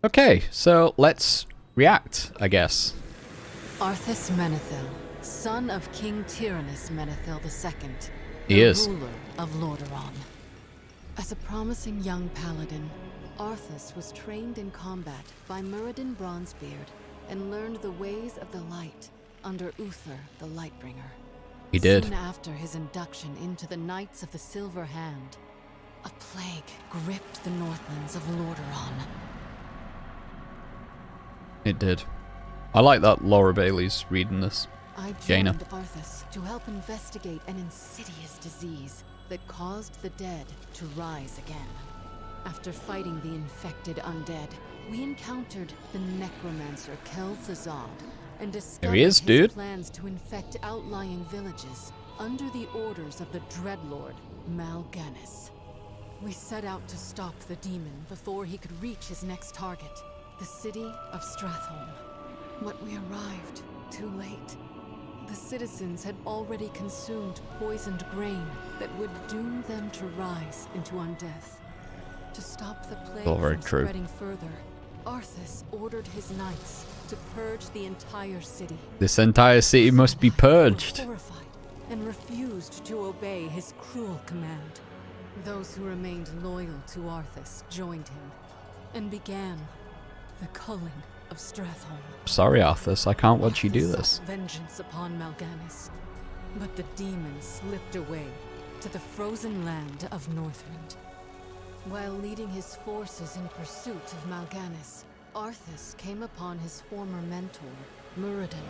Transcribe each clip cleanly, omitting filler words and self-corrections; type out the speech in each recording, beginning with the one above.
Okay, so let's react, I guess. Arthas Menethil, son of King Tyrannus Menethil II, He the is. ruler of Lordaeron. As a promising young paladin, Arthas was trained in combat by Muradin Bronzebeard and learned the ways of the light under Uther the Lightbringer. He did. Soon after his induction into the Knights of the Silver Hand, a plague gripped the Northlands of Lordaeron. It did. I like that Laura Bailey's reading this. I Jaina. joined Arthas to help investigate an insidious disease that caused the dead to rise again. After fighting the infected undead, we encountered the necromancer Kel'Thuzad and discovered is, his dude. plans to infect outlying villages under the orders of the Dreadlord, Mal'Ganis. We set out to stop the demon before he could reach his next target, the city of Stratholme. But we arrived too late. The citizens had already consumed poisoned grain that would doom them to rise into undeath. To stop the plague very from true. spreading further, Arthas ordered his knights to purge the entire city. This entire city must be They purged. were horrified and refused to obey his cruel command. Those who remained loyal to Arthas joined him and began the culling of Stratholme. Sorry, Arthas, I can't watch you do Arthas this. sought vengeance upon Mal'Ganis, but the demon slipped away to the frozen land of Northrend. While leading his forces in pursuit of Mal'Ganis, Arthas came upon his former mentor, Muradin,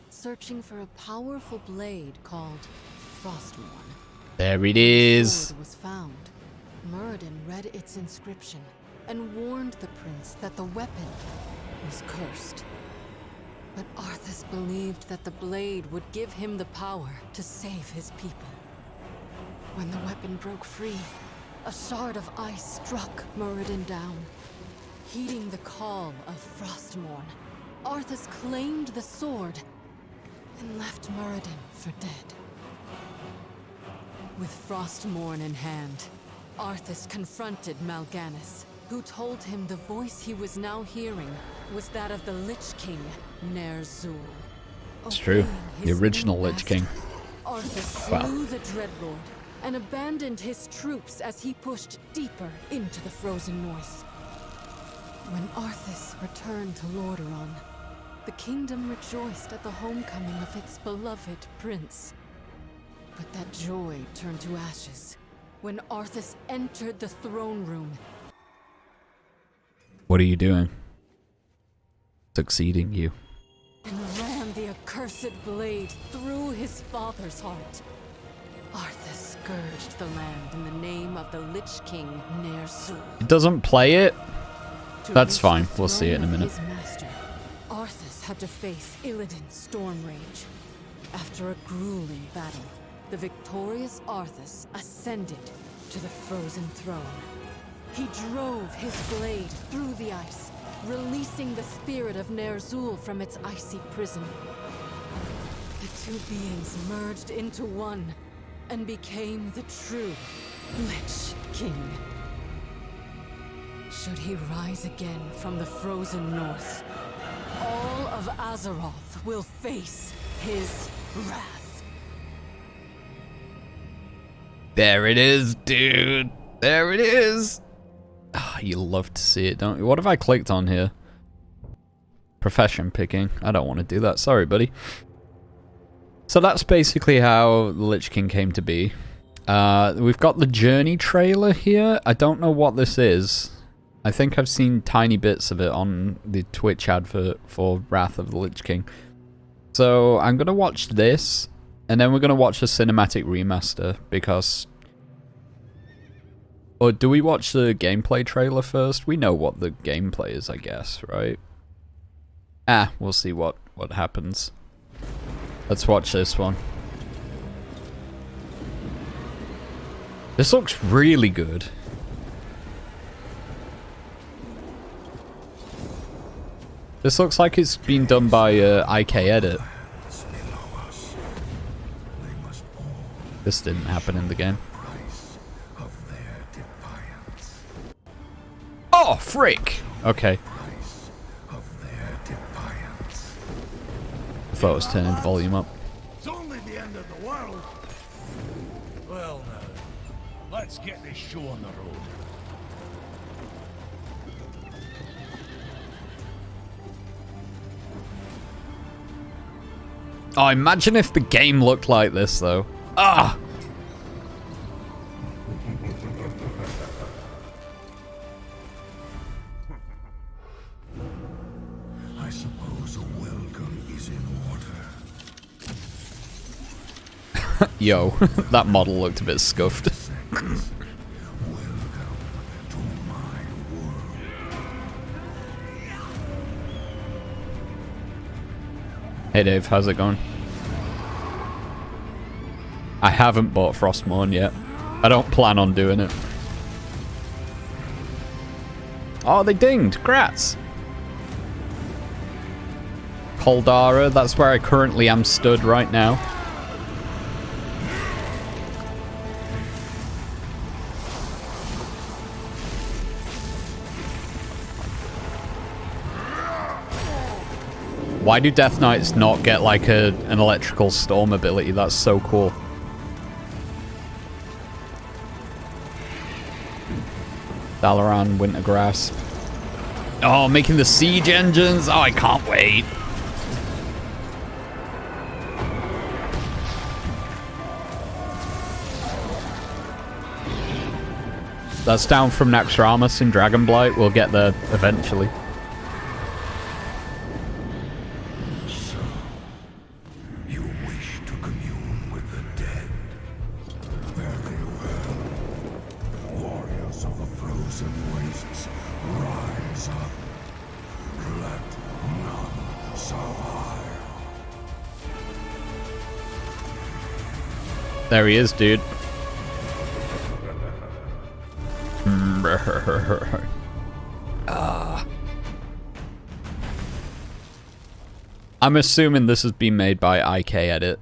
searching for a powerful blade called Frostmourne. There it The is. sword was found. Muradin read its inscription and warned the prince that the weapon was cursed. But Arthas believed that the blade would give him the power to save his people. When the weapon broke free, a shard of ice struck Muradin down. Heeding the call of Frostmourne, Arthas claimed the sword and left Muradin for dead. With Frostmourne in hand, Arthas confronted Mal'Ganis, who told him the voice he was now hearing was that of the Lich King, Ner'zhul. It's true. Obeying The his original new Lich King. master, Arthas Wow. slew the Dreadlord and abandoned his troops as he pushed deeper into the frozen north. When Arthas returned to Lordaeron, the kingdom rejoiced at the homecoming of its beloved prince. But that joy turned to ashes when Arthas entered the throne room. What are you doing? Succeeding you. And ran the accursed blade through his father's heart. Arthas scourged the land in the name of the Lich King, Ner'zhul. It doesn't play it. To That's reach fine. the We'll see it in a throne of minute. his master, Arthas had to face Illidan's Stormrage. After a grueling battle, the victorious Arthas ascended to the frozen throne. He drove his blade through the ice, releasing the spirit of Ner'zhul from its icy prison. The two beings merged into one and became the true Lich King. Should he rise again from the frozen north, all of Azeroth will face his wrath. There it is, dude. There it is. Ah, you love to see it, don't you? What have I clicked on here? Profession picking. I don't want to do that. Sorry, buddy. So that's basically how the Lich King came to be. We've got the Journey trailer here. I don't know what this is. I think I've seen tiny bits of it on the Twitch advert for Wrath of the Lich King. So I'm going to watch this, and then we're going to watch the cinematic remaster, because... Or do we watch the gameplay trailer first? We know what the gameplay is, I guess, right? Ah, we'll see what happens. Let's watch this one. This looks really good. This looks like it's been done by IK Edit. This didn't happen in the game. Oh, frick! Okay. thought I was turning the volume up. It's only the end of the world. Well, now, let's get this show on the road. Oh, imagine if the game looked like this, though. Ah! I suppose a welcome is in order. Yo, that model looked a bit scuffed. Welcome to my world. Hey Dave, how's it going? I haven't bought Frostmourne yet. I don't plan on doing it. Oh, they dinged. Grats. Koldara, that's where I currently am stood right now. Why do Death Knights not get like an electrical storm ability? That's so cool. Dalaran, Winter Grasp. Oh, making the siege engines. Oh, I can't wait. That's down from Naxxramas in Dragonblight. We'll get there eventually. So, you wish to commune with the dead? Very well. Warriors of the frozen wastes, rise up. Let none survive. There he is, dude. I'm assuming this has been made by IK Edit.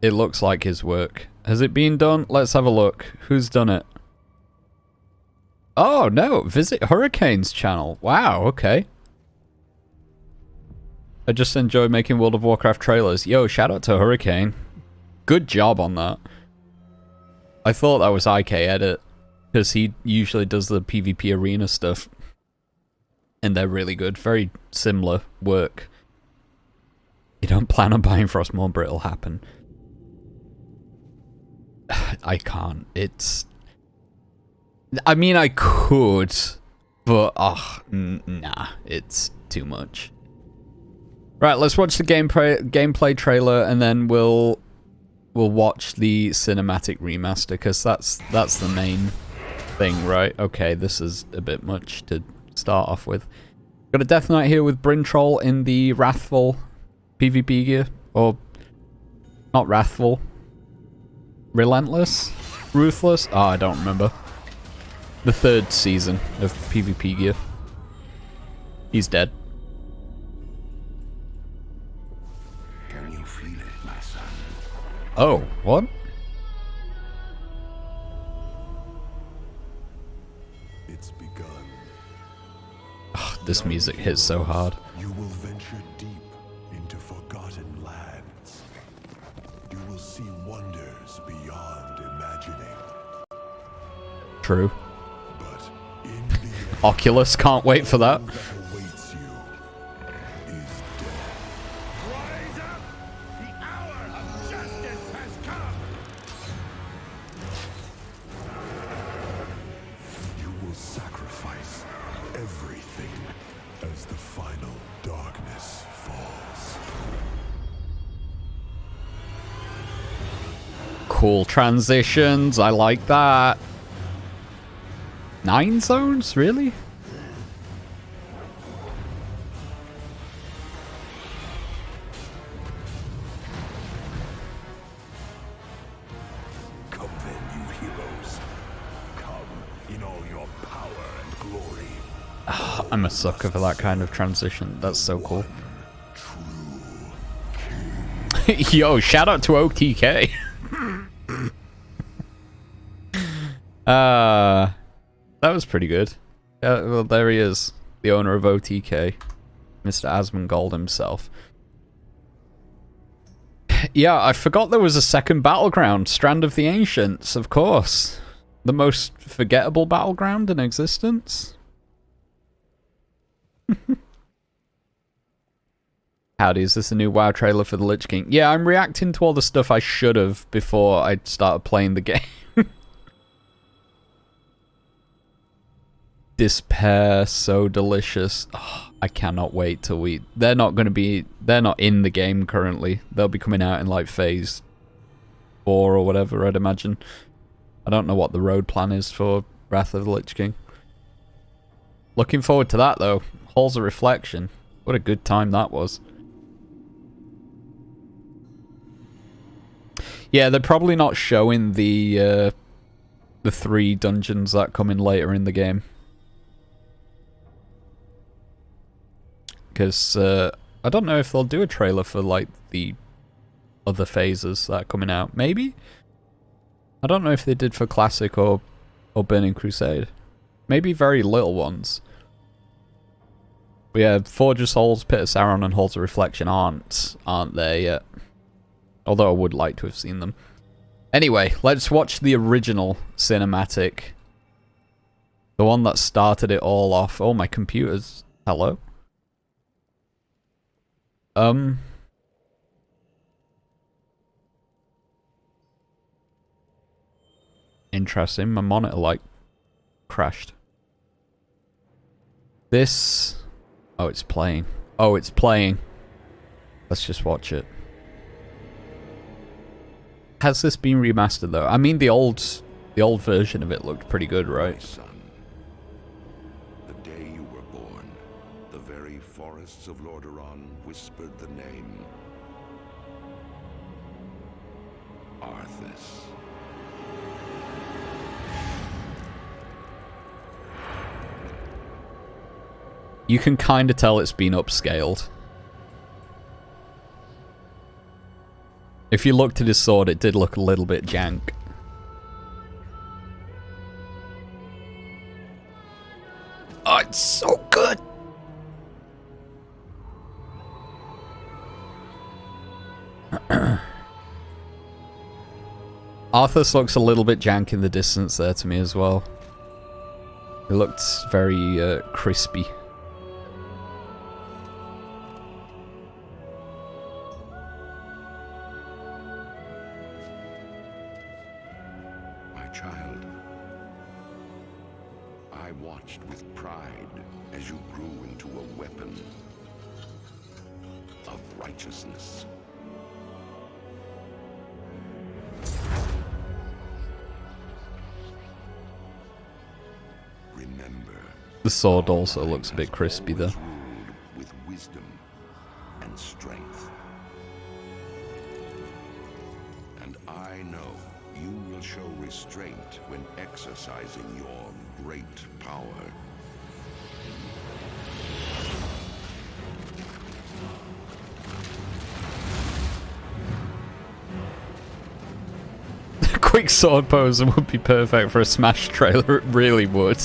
It looks like his work. Has it been done? Let's have a look. Who's done it? Oh, no. Visit Hurricane's channel. Wow, okay. I just enjoy making World of Warcraft trailers. Yo, shout out to Hurricane. Good job on that. I thought that was IK Edit, because he usually does the PvP arena stuff. And they're really good. Very similar work. You don't plan on buying Frostmourne, but it'll happen. I can't. It's... I mean, I could, but nah, it's too much. Right, let's watch the gameplay trailer, and then we'll watch the cinematic remaster, because that's the main thing, right? Okay, this is a bit much to start off with. Got a Death Knight here with Bryn Troll in the Wrathful PvP gear, or not Wrathful, Relentless, Ruthless. Oh, I don't remember. The 3rd season of PvP gear. He's dead. Can you feel it, my son? Oh, what? It's begun. Oh, this music hits so hard. You will venture deep into forgotten lands. You will see wonders beyond imagining. True. But in the end, Oculus, can't wait for that. all that awaits you is death. Rise up! The hour of justice has come! You will sacrifice everything as the final darkness falls. Cool transitions, I like that. 9 zones, really? Come then, you heroes. Come in all your power and glory. I'm a sucker for that kind of transition. That's so cool. True. Yo, shout out to OTK. That was pretty good. Well, there he is, the owner of OTK, Mr. Asmongold himself. Yeah, I forgot there was a second battleground. Strand of the Ancients, of course. The most forgettable battleground in existence. Howdy, is this a new WoW trailer for the Lich King? Yeah, I'm reacting to all the stuff I should have before I started playing the game. Despair, so delicious. Oh, I cannot wait till we... They're not in the game currently. They'll be coming out in like phase 4 or whatever, I'd imagine. I don't know what the road plan is for Wrath of the Lich King. Looking forward to that though. Halls of Reflection. What a good time that was. Yeah, they're probably not showing the 3 dungeons that come in later in the game. Because I don't know if they'll do a trailer for like the other phases that are coming out. Maybe? I don't know if they did for Classic or Burning Crusade. Maybe very little ones. But yeah, Forge of Souls, Pit of Sauron, and Halls of Reflection aren't there yet. Although I would like to have seen them. Anyway, let's watch the original cinematic. The one that started it all off. Oh, my computer's... Hello? Interesting. My monitor, like, crashed. This... Oh, it's playing. Oh, it's playing. Let's just watch it. Has this been remastered, though? I mean, the old version of it looked pretty good, right? My son, the day you were born, the very forests of Lordaeron whispered the name Arthas. You can kind of tell it's been upscaled. If you looked at his sword, it did look a little bit jank. Oh, it's so good! Arthas looks a little bit jank in the distance there to me as well. It looked very crispy. Child, I watched with pride as you grew into a weapon of righteousness. Remember, The sword also looks a bit crispy though. ruled with wisdom and strength. And I know you will show restraint when exercising your great power. Quick sword pose would be perfect for a Smash trailer, it really would.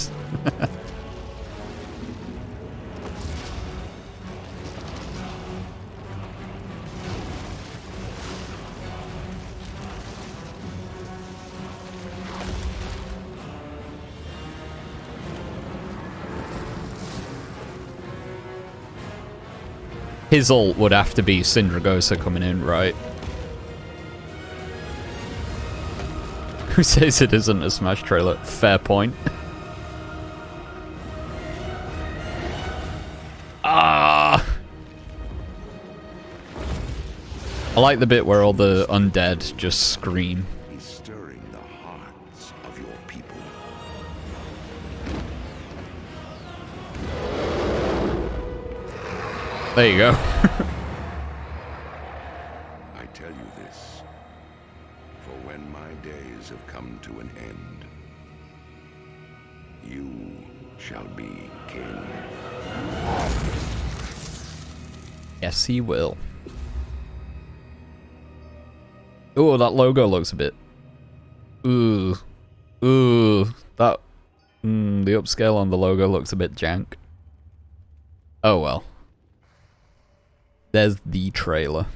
His ult would have to be Syndragosa coming in, right? Who says it isn't a Smash trailer? Fair point. Ah! I like the bit where all the undead just scream. He's stirring the hearts of your people. There you go. I tell you this, for when my days have come to an end, you shall be king. Yes, he will. Ooh, that logo looks a bit... Ooh. Ooh. That... the upscale on the logo looks a bit jank. Oh well. There's the trailer.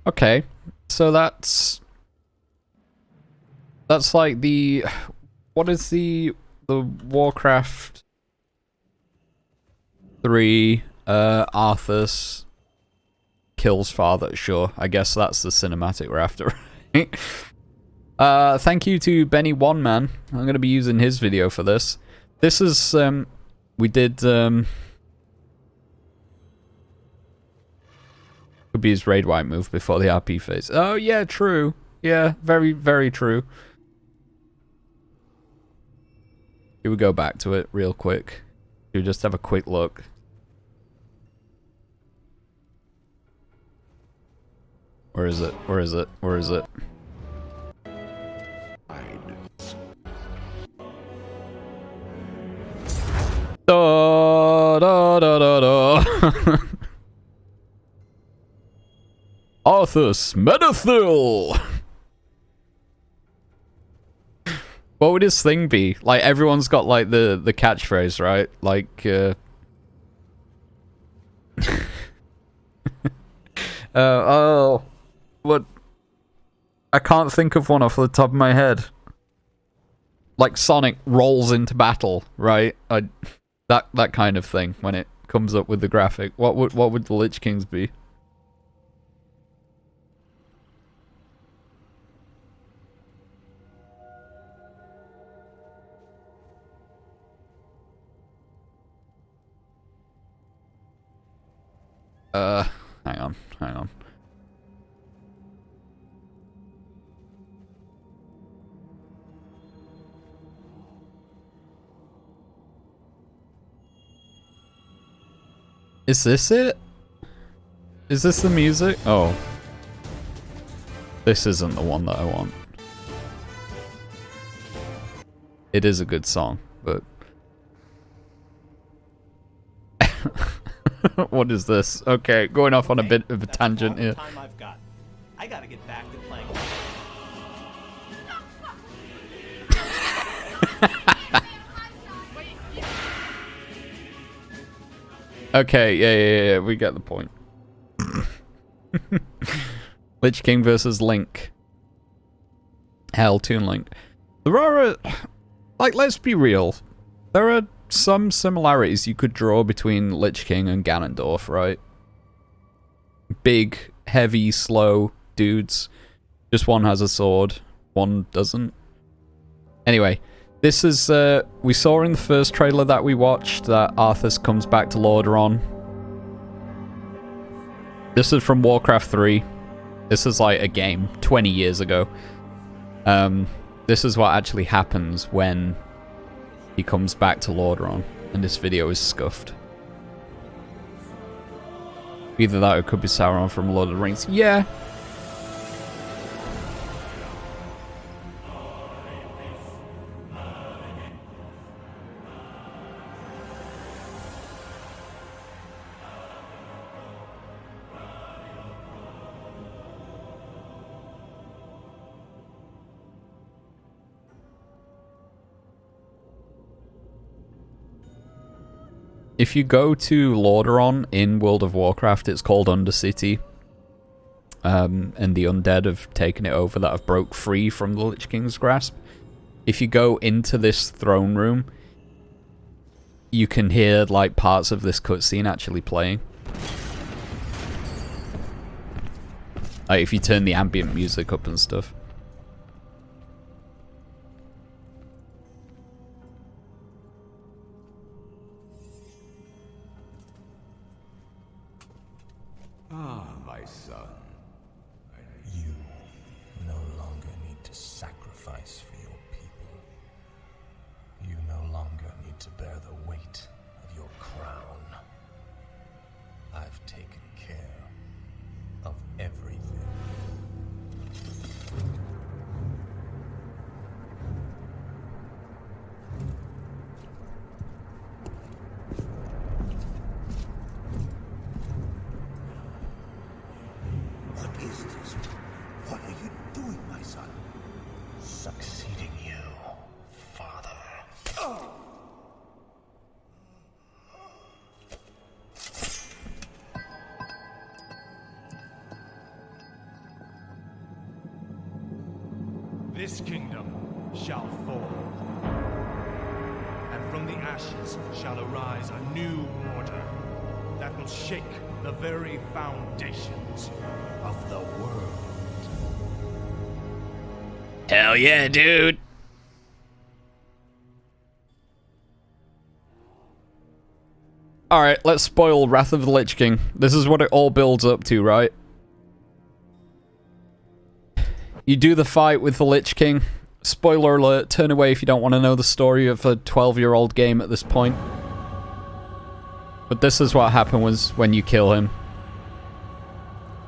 Okay, so that's like the, what is the Warcraft 3 Arthas kills father? Sure, I guess that's the cinematic we're after, right? Thank you to Benny One Man. I'm gonna be using his video for this. This is we did could be his raid wipe move before the RP phase. Oh yeah, true. Yeah, very, very true. Here we go back to it real quick. We just have a quick look. Where is it? Where is it? Where is it? Da da da da da. Arthas Medithil. What would his thing be? Like everyone's got like the catchphrase, right? Like oh, what? I can't think of one off the top of my head. Like Sonic rolls into battle, right? That kind of thing when it comes up with the graphic. What would the Lich Kings be? Hang on, hang on. Is this it? Is this the music? Oh. This isn't the one that I want. It is a good song, but... What is this? Okay, going off on a bit of a tangent here. I gotta get back to playing. Okay, yeah, we get the point. Lich King versus Link. Hell, Toon Link. There are like, let's be real. There are some similarities you could draw between Lich King and Ganondorf, right? Big, heavy, slow dudes. Just one has a sword, one doesn't. Anyway, this is, we saw in the first trailer that we watched that Arthas comes back to Lordaeron. This is from Warcraft 3. This is like a game 20 years ago. This is what actually happens when he comes back to Lordaeron, and this video is scuffed. Either that or it could be Sauron from Lord of the Rings. Yeah. If you go to Lordaeron in World of Warcraft, it's called Undercity. And the undead have taken it over that have broke free from the Lich King's grasp. If you go into this throne room, you can hear like parts of this cutscene actually playing. Like if you turn the ambient music up and stuff. Ah, my son. You no longer need to sacrifice for your people. You no longer need to bear the weight of your crown. I've taken care of everything. What is this? What are you doing, my son? Succeeding you, father. this kingdom shall fall. And from the ashes shall arise a new order that will shake the very foundations of the world. Hell yeah, dude. Alright, let's spoil Wrath of the Lich King. This is what it all builds up to, right? You do the fight with the Lich King. Spoiler alert, turn away if you don't want to know the story of a 12-year-old game at this point. But this is what happens when you kill him.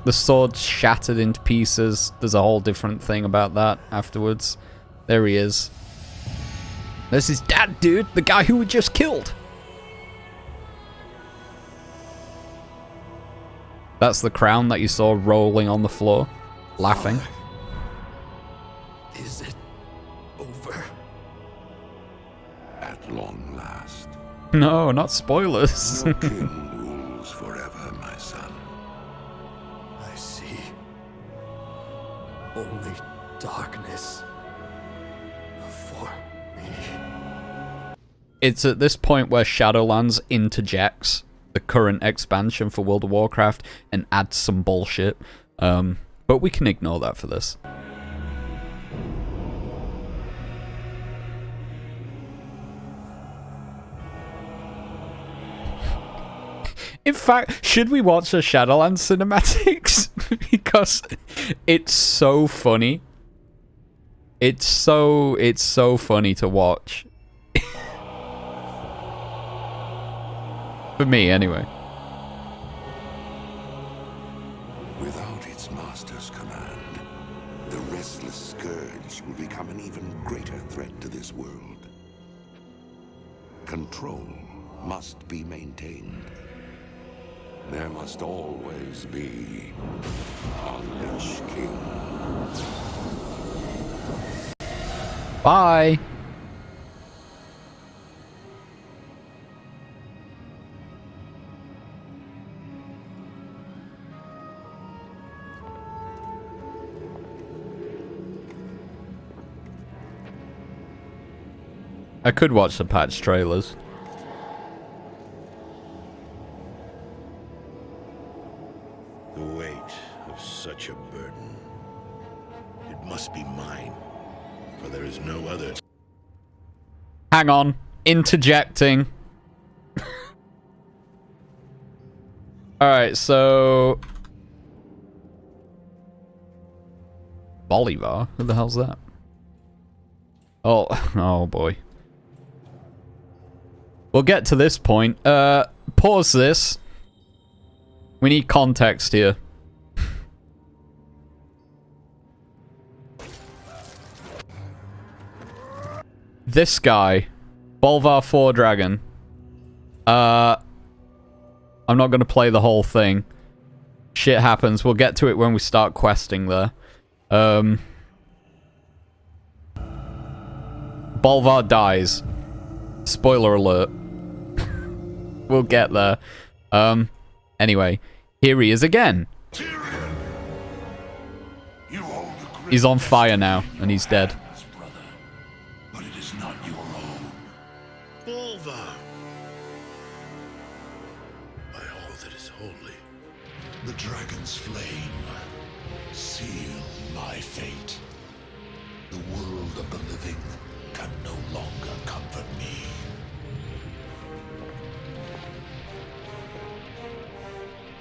The sword's shattered into pieces. There's a whole different thing about that afterwards. There he is. This is Dad, dude, the guy who we just killed. That's the crown that you saw rolling on the floor, laughing. Is it over? At long last. No, not spoilers. Your king rules forever, my son. I see. Only darkness before me. It's at this point where Shadowlands interjects the current expansion for World of Warcraft and adds some bullshit. But we can ignore that for this. In fact, should we watch the Shadowlands cinematics? Because it's so funny. It's so funny to watch. For me, anyway. Without its master's command, the restless scourge will become an even greater threat to this world. Control must be maintained. There must always be a Lich King. Bye. I could watch the patch trailers. The weight of such a burden. It must be mine, for there is no other. Hang on. Interjecting. Alright, so... Bolivar? Who the hell's that? Oh, oh boy. We'll get to this point. Pause this. We need context here. This guy, Bolvar 4 Dragon. I'm not going to play the whole thing. Shit happens. We'll get to it when we start questing there. Bolvar dies. Spoiler alert. We'll get there. Anyway, here he is again. Tyrion! You hold a great He's on fire now, and he's dead. brother, but it is not your own. Bolvar! By all that is holy. The dragon's flame seal my fate. The world of the living can no longer comfort me.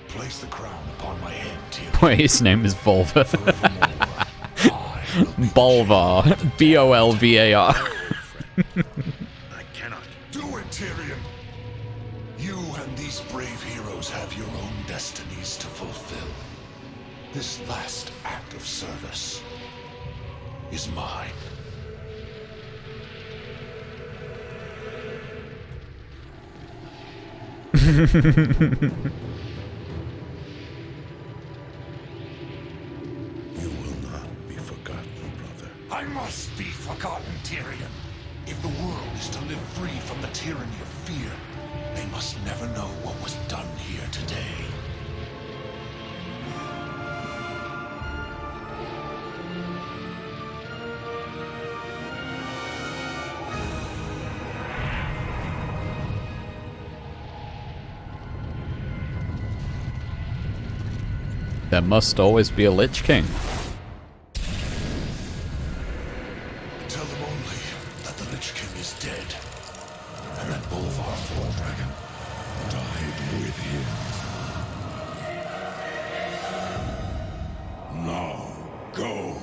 Place the crown upon my head, Tyrion. Wait, his name is Volva. Forevermore, I will be Bolvar. B-O-L-V-A-R. I cannot. Do it, Tyrion! You and these brave heroes have your own destinies to fulfill. This last act of service is mine. You will not be forgotten, brother. I must be forgotten, Tyrion. If the world is to live free from the tyranny of fear, they must never know what was done here today. There must always be a Lich King. Tell them only that the Lich King is dead, and that Bolvar Dragon died with him. Now, go.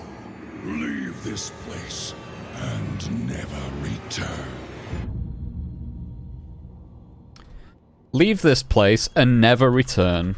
Leave this place and never return. Leave this place and never return.